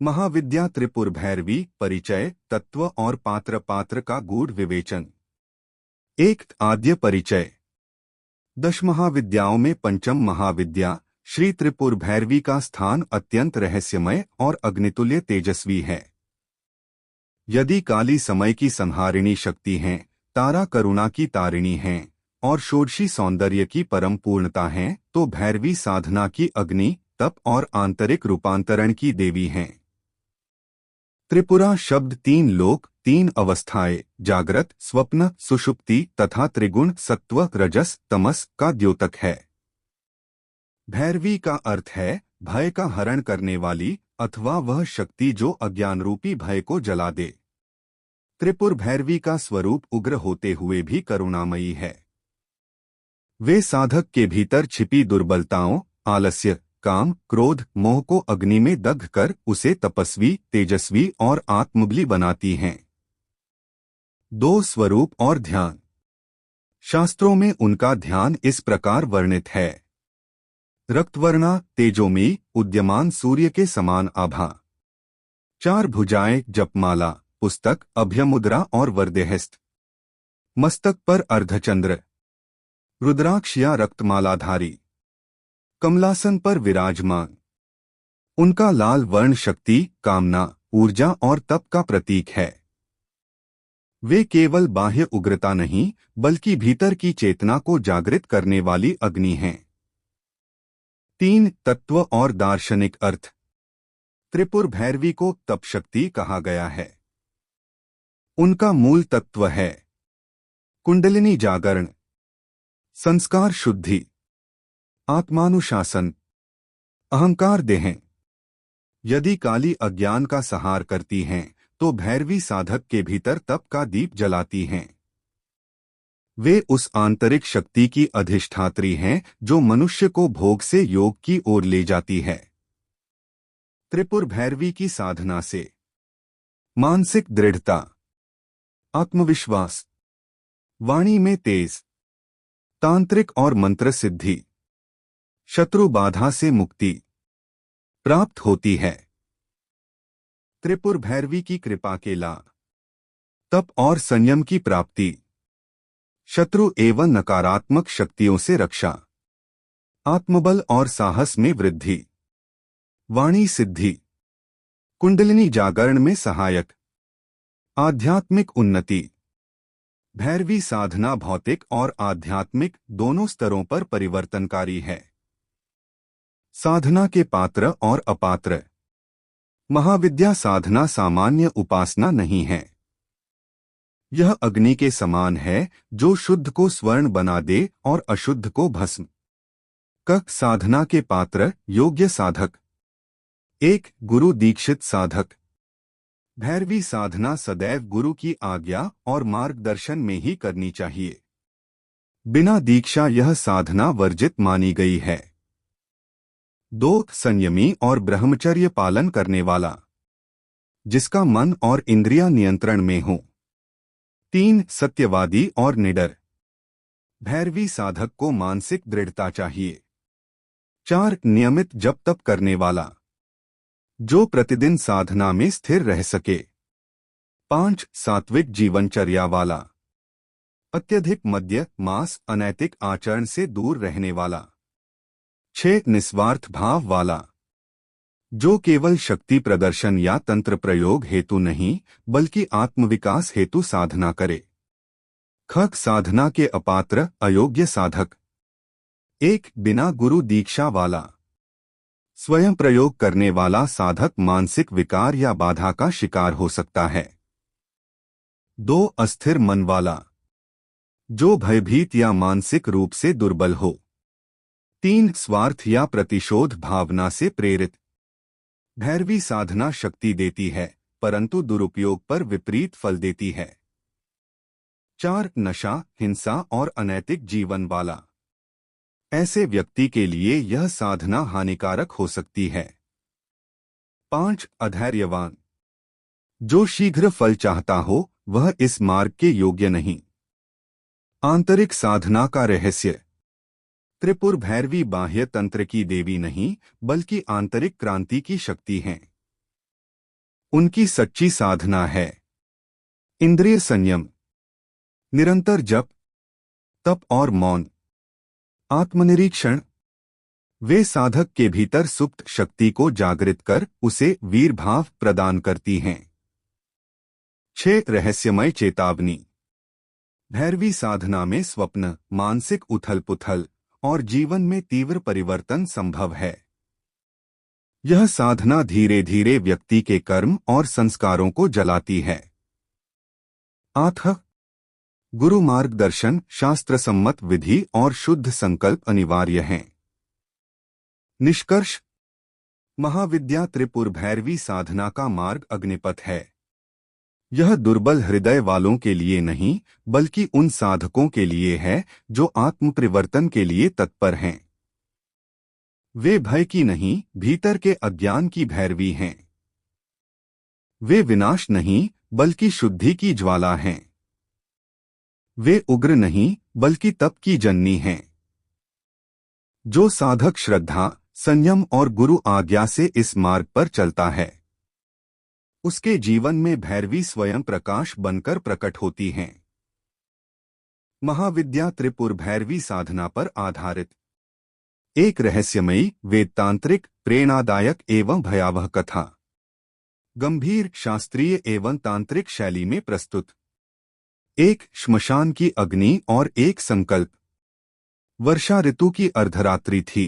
महाविद्या त्रिपुर भैरवी परिचय तत्व और पात्र पात्र का गूढ़ विवेचन। एक आद्य परिचय। 10 महाविद्याओं में पंचम महाविद्या श्री त्रिपुर भैरवी का स्थान अत्यंत रहस्यमय और अग्नितुल्य तेजस्वी है। यदि काली समय की संहारिणी शक्ति हैं, तारा करुणा की तारिणी हैं और षोडशी सौंदर्य की परम पूर्णता हैं, तो भैरवी साधना की अग्नि, तप और आंतरिक रूपांतरण की देवी हैं। त्रिपुरा शब्द 3 लोक, 3 अवस्थाएं, जागृत, स्वप्न, सुषुप्ति तथा त्रिगुण सत्व रजस तमस का द्योतक है। भैरवी का अर्थ है भय का हरण करने वाली अथवा वह शक्ति जो अज्ञान रूपी भय को जला दे। त्रिपुर भैरवी का स्वरूप उग्र होते हुए भी करुणामयी है। वे साधक के भीतर छिपी दुर्बलताओं, आलस्य, काम, क्रोध, मोह को अग्नि में दग्ध कर उसे तपस्वी, तेजस्वी और आत्मबली बनाती हैं। 2 स्वरूप और ध्यान। शास्त्रों में उनका ध्यान इस प्रकार वर्णित है। रक्तवर्णा, तेजोमयी, उद्यमान सूर्य के समान आभा। 4 भुजाएं, जपमाला, पुस्तक, अभयमुद्रा और वरदेहस्त। मस्तक पर अर्धचंद्र, रुद्राक्ष या रक्तमालाधारी, कमलासन पर विराजमान। उनका लाल वर्ण शक्ति, कामना, ऊर्जा और तप का प्रतीक है। वे केवल बाह्य उग्रता नहीं, बल्कि भीतर की चेतना को जागृत करने वाली अग्नि हैं। 3 तत्व और दार्शनिक अर्थ। त्रिपुर भैरवी को तप शक्ति कहा गया है। उनका मूल तत्व है कुंडलिनी जागरण, संस्कार शुद्धि, आत्मानुशासन, अहंकार देह। यदि काली अज्ञान का संहार करती हैं, तो भैरवी साधक के भीतर तप का दीप जलाती हैं। वे उस आंतरिक शक्ति की अधिष्ठात्री हैं जो मनुष्य को भोग से योग की ओर ले जाती है। त्रिपुर भैरवी की साधना से मानसिक दृढ़ता, आत्मविश्वास, वाणी में तेज, तांत्रिक और मंत्र सिद्धि, शत्रु बाधा से मुक्ति प्राप्त होती है। त्रिपुर भैरवी की कृपा के लाभ। तप और संयम की प्राप्ति, शत्रु एवं नकारात्मक शक्तियों से रक्षा, आत्मबल और साहस में वृद्धि, वाणी सिद्धि, कुंडलिनी जागरण में सहायक, आध्यात्मिक उन्नति। भैरवी साधना भौतिक और आध्यात्मिक दोनों स्तरों पर परिवर्तनकारी है। साधना के पात्र और अपात्र। महाविद्या साधना सामान्य उपासना नहीं है। यह अग्नि के समान है जो शुद्ध को स्वर्ण बना दे और अशुद्ध को भस्म। साधना के पात्र, योग्य साधक। 1 गुरु दीक्षित साधक। भैरवी साधना सदैव गुरु की आज्ञा और मार्गदर्शन में ही करनी चाहिए। बिना दीक्षा यह साधना वर्जित मानी गई है। 2 संयमी और ब्रह्मचर्य पालन करने वाला, जिसका मन और इंद्रियां नियंत्रण में हो। 3 सत्यवादी और निडर। भैरवी साधक को मानसिक दृढ़ता चाहिए। 4 नियमित जप तप करने वाला, जो प्रतिदिन साधना में स्थिर रह सके। 5 सात्विक जीवनचर्या वाला, अत्यधिक मद्य, मांस, अनैतिक आचरण से दूर रहने वाला। 6 निस्वार्थ भाव वाला, जो केवल शक्ति प्रदर्शन या तंत्र प्रयोग हेतु नहीं, बल्कि आत्मविकास हेतु साधना करे। साधना के अपात्र, अयोग्य साधक। 1 बिना गुरु दीक्षा वाला, स्वयं प्रयोग करने वाला साधक मानसिक विकार या बाधा का शिकार हो सकता है। 2 अस्थिर मन वाला, जो भयभीत या मानसिक रूप से दुर्बल हो। 3 स्वार्थ या प्रतिशोध भावना से प्रेरित। भैरवी साधना शक्ति देती है, परंतु दुरुपयोग पर विपरीत फल देती है। 4 नशा, हिंसा और अनैतिक जीवन वाला, ऐसे व्यक्ति के लिए यह साधना हानिकारक हो सकती है। 5 अधैर्यवान, जो शीघ्र फल चाहता हो, वह इस मार्ग के योग्य नहीं। आंतरिक साधना का रहस्य। त्रिपुर भैरवी बाह्य तंत्र की देवी नहीं, बल्कि आंतरिक क्रांति की शक्ति हैं। उनकी सच्ची साधना है। इंद्रिय संयम, निरंतर जप, तप और मौन, आत्मनिरीक्षण, वे साधक के भीतर सुप्त शक्ति को जागृत कर उसे वीर भाव प्रदान करती हैं। 6 रहस्यमय चेतावनी। भैरवी साधना में स्वप्न, मानसिक उथल-पुथल और जीवन में तीव्र परिवर्तन संभव है। यह साधना धीरे धीरे व्यक्ति के कर्म और संस्कारों को जलाती है। 8 गुरु मार्गदर्शन, शास्त्र सम्मत विधि और शुद्ध संकल्प अनिवार्य हैं। निष्कर्ष, महाविद्या त्रिपुर भैरवी साधना का मार्ग अग्निपथ है। यह दुर्बल हृदय वालों के लिए नहीं, बल्कि उन साधकों के लिए है जो आत्म परिवर्तन के लिए तत्पर हैं। वे भय की नहीं, भीतर के अज्ञान की भैरवी हैं। वे विनाश नहीं, बल्कि शुद्धि की ज्वाला हैं। वे उग्र नहीं, बल्कि तप की जननी हैं। जो साधक श्रद्धा, संयम और गुरु आज्ञा से इस मार्ग पर चलता है, उसके जीवन में भैरवी स्वयं प्रकाश बनकर प्रकट होती हैं। महाविद्या त्रिपुर भैरवी साधना पर आधारित एक रहस्यमयी, वेदतांत्रिक, प्रेरणादायक एवं भयावह कथा, गंभीर, शास्त्रीय एवं तांत्रिक शैली में प्रस्तुत। एक श्मशान की अग्नि और एक संकल्प। वर्षा ऋतु की अर्धरात्रि थी।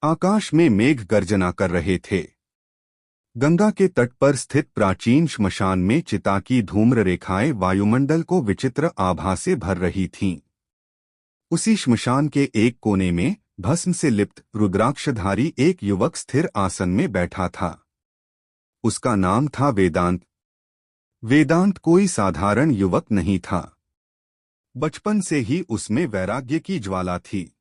आकाश में मेघ गर्जना कर रहे थे। गंगा के तट पर स्थित प्राचीन श्मशान में चिता की धूम्र रेखाएं वायुमंडल को विचित्र आभा से भर रही थीं। उसी श्मशान के एक कोने में भस्म से लिप्त रुद्राक्षधारी एक युवक स्थिर आसन में बैठा था। उसका नाम था वेदांत। वेदांत कोई साधारण युवक नहीं था। बचपन से ही उसमें वैराग्य की ज्वाला थी।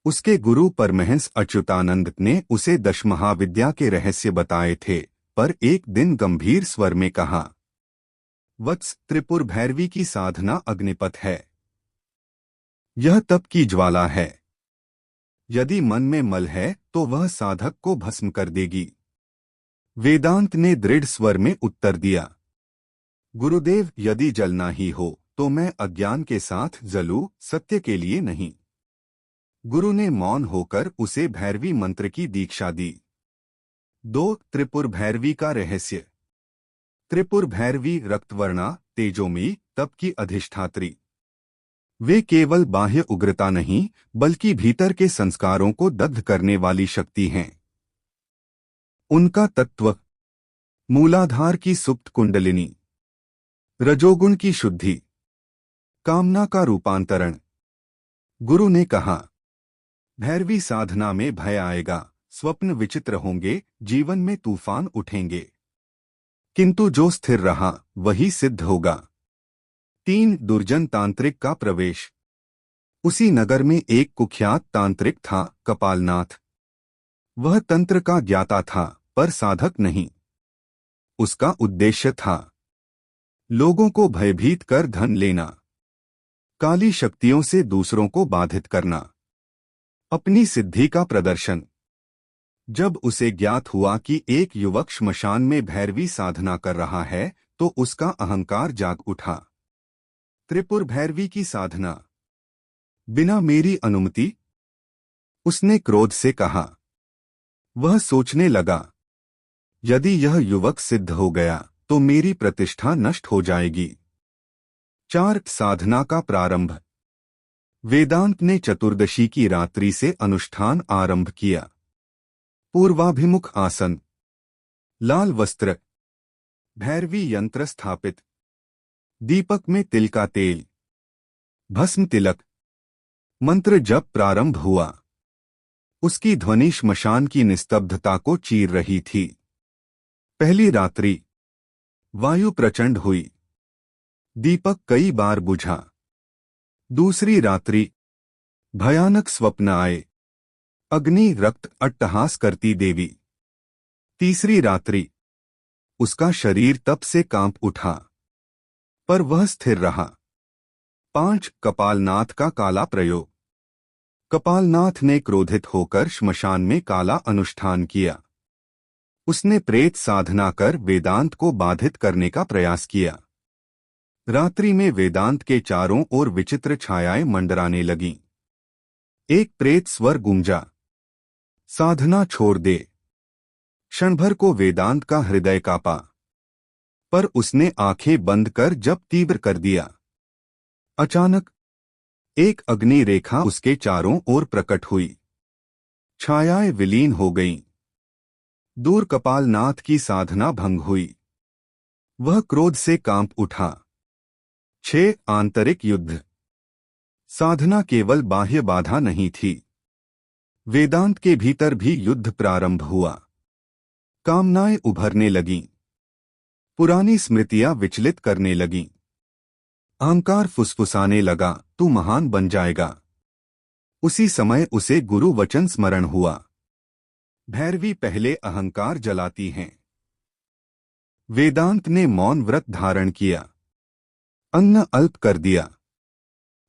उसके गुरु परमहंस अच्युतानंद ने उसे 10 महाविद्या के रहस्य बताए थे, पर एक दिन गंभीर स्वर में कहा, वत्स, त्रिपुर भैरवी की साधना अग्निपथ है। यह तप की ज्वाला है। यदि मन में मल है तो वह साधक को भस्म कर देगी। वेदांत ने दृढ़ स्वर में उत्तर दिया, गुरुदेव, यदि जलना ही हो तो मैं अज्ञान के साथ जलूं, सत्य के लिए नहीं। गुरु ने मौन होकर उसे भैरवी मंत्र की दीक्षा दी। 2 त्रिपुर भैरवी का रहस्य। त्रिपुर भैरवी रक्तवर्णा, तेजोमयी, तप की अधिष्ठात्री। वे केवल बाह्य उग्रता नहीं, बल्कि भीतर के संस्कारों को दग्ध करने वाली शक्ति हैं। उनका तत्व, मूलाधार की सुप्त कुंडलिनी, रजोगुण की शुद्धि, कामना का रूपांतरण। गुरु ने कहा, भैरवी साधना में भय आएगा, स्वप्न विचित्र होंगे, जीवन में तूफान उठेंगे, किंतु जो स्थिर रहा वही सिद्ध होगा। 3 दुर्जन तांत्रिक का प्रवेश। उसी नगर में एक कुख्यात तांत्रिक था, कपालनाथ। वह तंत्र का ज्ञाता था, पर साधक नहीं। उसका उद्देश्य था लोगों को भयभीत कर धन लेना, काली शक्तियों से दूसरों को बाधित करना, अपनी सिद्धि का प्रदर्शन। जब उसे ज्ञात हुआ कि एक युवक श्मशान में भैरवी साधना कर रहा है, तो उसका अहंकार जाग उठा। त्रिपुर भैरवी की साधना बिना मेरी अनुमति, उसने क्रोध से कहा। वह सोचने लगा, यदि यह युवक सिद्ध हो गया तो मेरी प्रतिष्ठा नष्ट हो जाएगी। 4 साधना का प्रारंभ। वेदांत ने चतुर्दशी की रात्रि से अनुष्ठान आरंभ किया। पूर्वाभिमुख आसन, लाल वस्त्र, भैरवी यंत्र स्थापित, दीपक में तिल का तेल, भस्म तिलक। मंत्र जप प्रारंभ हुआ। उसकी ध्वनि श्मशान की निस्तब्धता को चीर रही थी। पहली रात्रि, वायु प्रचंड हुई, दीपक कई बार बुझा। दूसरी रात्रि, भयानक स्वप्न आए, अग्नि रक्त अट्टहास करती देवी। तीसरी रात्रि, उसका शरीर तप से कांप उठा, पर वह स्थिर रहा। 5 कपालनाथ का काला प्रयोग। कपालनाथ ने क्रोधित होकर श्मशान में काला अनुष्ठान किया। उसने प्रेत साधना कर वेदांत को बाधित करने का प्रयास किया। रात्रि में वेदांत के चारों ओर विचित्र छायाएं मंडराने लगीं। एक प्रेत स्वर गूंजा, साधना छोड़ दे। क्षण भर को वेदांत का हृदय कांपा, पर उसने आंखें बंद कर जप तीव्र कर दिया। अचानक एक अग्नि रेखा उसके चारों ओर प्रकट हुई। छायाएं विलीन हो गईं। दूर कपालनाथ की साधना भंग हुई। वह क्रोध से कांप उठा। 6 आंतरिक युद्ध। साधना केवल बाह्य बाधा नहीं थी, वेदांत के भीतर भी युद्ध प्रारंभ हुआ। कामनाएं उभरने लगीं, पुरानी स्मृतियां विचलित करने लगीं। अहंकार फुसफुसाने लगा, तू महान बन जाएगा। उसी समय उसे गुरु वचन स्मरण हुआ। भैरवी पहले अहंकार जलाती हैं। वेदांत ने मौन व्रत धारण किया, अन्न अल्प कर दिया,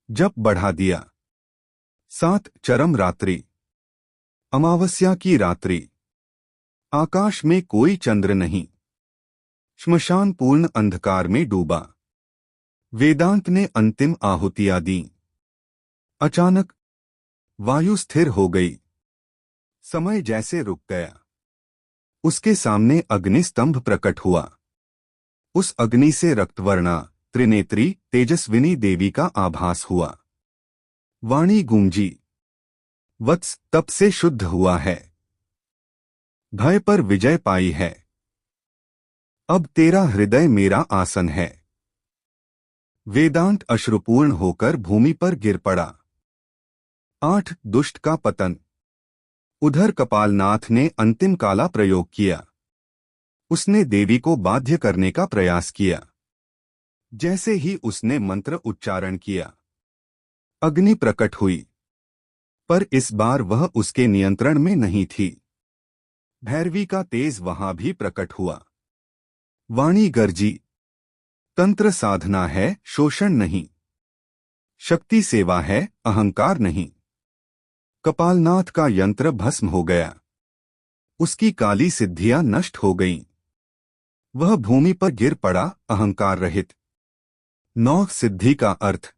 जप बढ़ा दिया। 7 चरम रात्रि। अमावस्या की रात्रि। आकाश में कोई चंद्र नहीं। श्मशान पूर्ण अंधकार में डूबा। वेदांत ने अंतिम आहुतियां दी। अचानक वायु स्थिर हो गई। समय जैसे रुक गया। उसके सामने अग्निस्तंभ प्रकट हुआ। उस अग्नि से रक्तवर्णा, त्रिनेत्री, तेजस्विनी देवी का आभास हुआ। वाणी गूंजी, वत्स, तप से शुद्ध हुआ है, भय पर विजय पाई है। अब तेरा हृदय मेरा आसन है। वेदांत अश्रुपूर्ण होकर भूमि पर गिर पड़ा। 8 दुष्ट का पतन। उधर कपालनाथ ने अंतिम काला प्रयोग किया। उसने देवी को बाध्य करने का प्रयास किया। जैसे ही उसने मंत्र उच्चारण किया, अग्नि प्रकट हुई, पर इस बार वह उसके नियंत्रण में नहीं थी। भैरवी का तेज वहां भी प्रकट हुआ। वाणी गर्जी, तंत्र साधना है, शोषण नहीं। शक्ति सेवा है, अहंकार नहीं। कपालनाथ का यंत्र भस्म हो गया। उसकी काली सिद्धियां नष्ट हो गईं। वह भूमि पर गिर पड़ा, अहंकार रहित। 9 सिद्धि का अर्थ।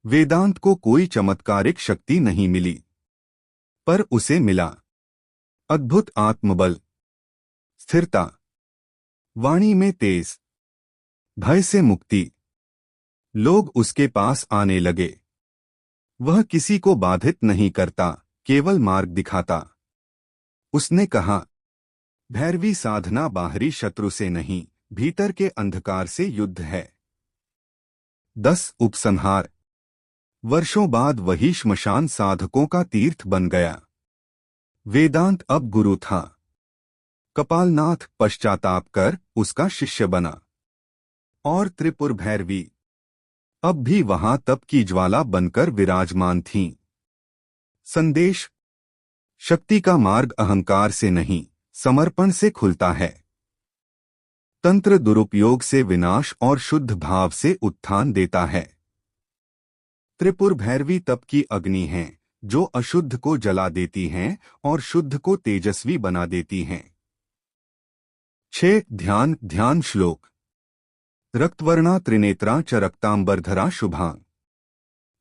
वेदांत को कोई चमत्कारिक शक्ति नहीं मिली, पर उसे मिला अद्भुत आत्मबल, स्थिरता, वाणी में तेज, भय से मुक्ति। लोग उसके पास आने लगे। वह किसी को बाधित नहीं करता, केवल मार्ग दिखाता। उसने कहा, भैरवी साधना बाहरी शत्रु से नहीं, भीतर के अंधकार से युद्ध है। 10 उपसंहार। वर्षों बाद वही श्मशान साधकों का तीर्थ बन गया। वेदांत अब गुरु था। कपालनाथ पश्चाताप कर उसका शिष्य बना। और त्रिपुर भैरवी अब भी वहां तप की ज्वाला बनकर विराजमान थीं। संदेश: शक्ति का मार्ग अहंकार से नहीं, समर्पण से खुलता है। तंत्र दुरुपयोग से विनाश और शुद्ध भाव से उत्थान देता है। त्रिपुर भैरवी तप की अग्नि हैं, जो अशुद्ध को जला देती हैं और शुद्ध को तेजस्वी बना देती हैं। 6 ध्यान श्लोक। रक्तवर्णा त्रिनेत्रा च रक्तांबरधरा शुभां,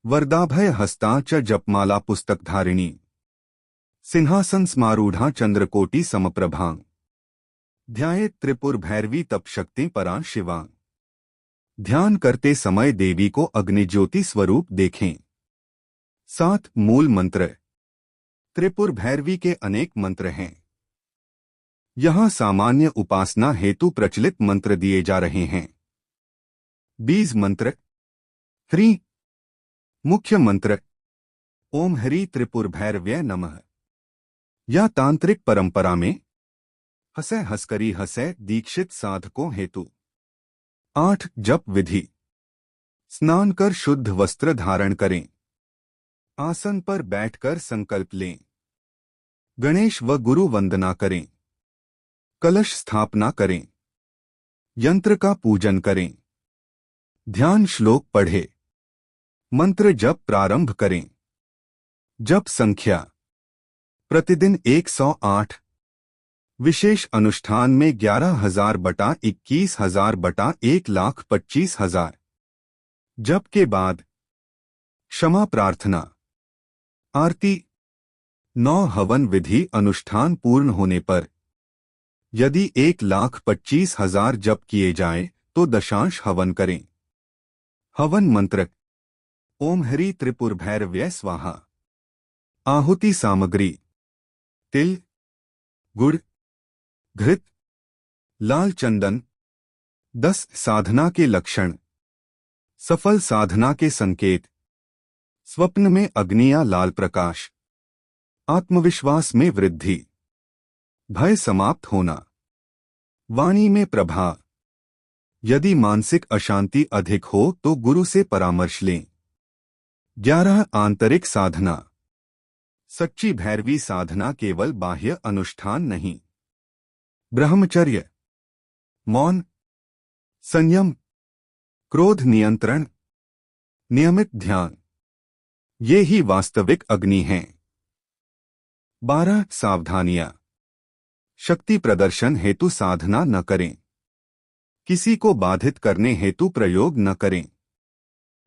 वरदाभय हस्ता च जपमाला पुस्तकधारिणी, सिंहासन स्मारूढ़ा चंद्रकोटि समप्रभां, ध्यायेत् त्रिपुर भैरवी तप शक्ति परां शिवां। ध्यान करते समय देवी को अग्निज्योति स्वरूप देखें। 7 मूल मंत्र। त्रिपुर भैरवी के अनेक मंत्र हैं। यहाँ सामान्य उपासना हेतु प्रचलित मंत्र दिए जा रहे हैं। बीज मंत्र। ह्रीं। मुख्य मंत्र ओम हरि त्रिपुर भैरव्य नमः। या तांत्रिक परंपरा में हसै हस्करी हसै दीक्षित साधकों हेतु। 8 जप विधि। स्नान कर शुद्ध वस्त्र धारण करें। आसन पर बैठकर संकल्प लें। गणेश व गुरु वंदना करें। कलश स्थापना करें। यंत्र का पूजन करें। ध्यान श्लोक पढ़े। मंत्र जप प्रारंभ करें। जप संख्या प्रतिदिन 108। विशेष अनुष्ठान में 11,000 बटा 21,000 बटा 1,25,000। जप के बाद क्षमा प्रार्थना, आरती। 9 हवन विधि अनुष्ठान पूर्ण होने पर यदि 1,25,000 जप किए जाएं तो दशांश हवन करें। हवन मंत्र: ओम हरि त्रिपुर भैरव्य स्वाहा। आहुति सामग्री: तिल, गुड़, घृत, लाल चंदन। 10 साधना के लक्षण: सफल साधना के संकेत: स्वप्न में अग्नि या लाल प्रकाश, आत्मविश्वास में वृद्धि, भय समाप्त होना, वाणी में प्रभा। यदि मानसिक अशांति अधिक हो तो गुरु से परामर्श लें। 11 आंतरिक साधना: सच्ची भैरवी साधना केवल बाह्य अनुष्ठान नहीं। ब्रह्मचर्य, मौन, संयम, क्रोध नियंत्रण, नियमित ध्यान, ये ही वास्तविक अग्नि हैं। 12 सावधानियां: शक्ति प्रदर्शन हेतु साधना न करें। किसी को बाधित करने हेतु प्रयोग न करें।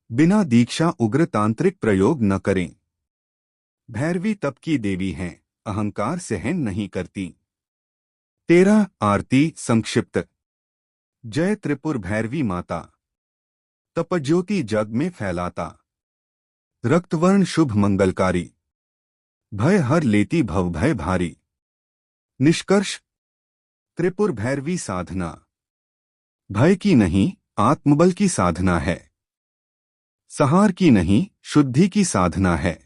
बिना दीक्षा उग्र तांत्रिक प्रयोग न करें। भैरवी तप की देवी हैं, अहंकार सहन नहीं करती। 13 आरती संक्षिप्त: जय त्रिपुर भैरवी माता, तपज्योति जग में फैलाता, रक्तवर्ण शुभ मंगलकारी, भय हर लेती भव भय भारी। निष्कर्ष: त्रिपुर भैरवी साधना भय की नहीं, आत्मबल की साधना है। संहार की नहीं, शुद्धि की साधना है।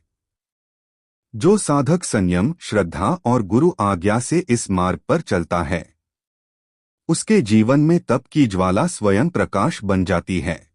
जो साधक संयम, श्रद्धा और गुरु आज्ञा से इस मार्ग पर चलता है, उसके जीवन में तप की ज्वाला स्वयं प्रकाश बन जाती है।